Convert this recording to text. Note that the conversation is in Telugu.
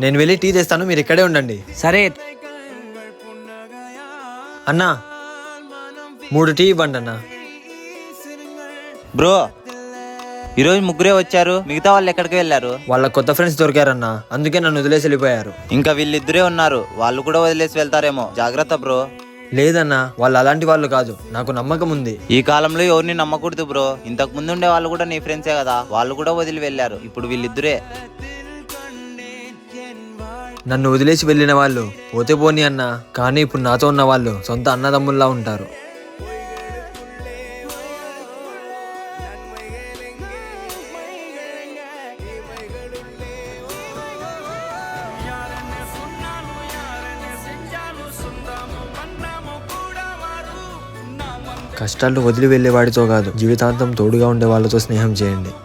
నేను వెళ్ళి టీ తెస్తాను, మీరు ఇక్కడే ఉండండి. సరే. అన్నా 3 టీ ఇవ్వండి అన్నా. బ్రో, ఈరోజు ముగ్గురే వచ్చారు, మిగతా వాళ్ళు ఎక్కడికి వెళ్ళారు? వాళ్ళ కొత్త ఫ్రెండ్స్ దొరికారన్నా, అందుకే నన్ను వదిలేసి వెళ్ళిపోయారు. ఇంకా వీళ్ళిద్దరే ఉన్నారు, వాళ్ళు కూడా వదిలేసి వెళ్తారేమో, జాగ్రత్త బ్రో. లేదన్నా, వాళ్ళు అలాంటి వాళ్ళు కాదు, నాకు నమ్మకం ఉంది. ఈ కాలంలో ఎవరిని నమ్మకూడదు బ్రో. ఇంతకు ముందు ఉండే వాళ్ళు కూడా నీ ఫ్రెండ్సే కదా, వాళ్ళు కూడా వదిలి వెళ్ళారు. ఇప్పుడు వీళ్ళిద్దరే. నన్ను వదిలేసి వెళ్ళిన వాళ్ళు పోతే పోని అన్నా, కానీ ఇప్పుడు నాతో ఉన్న వాళ్ళు సొంత అన్నదమ్ముల్లా ఉంటారు. కష్టాల్లో వదిలి వెళ్ళే వాడితో కాదు, జీవితాంతం తోడుగా ఉండే వాళ్ళతో స్నేహం చేయండి.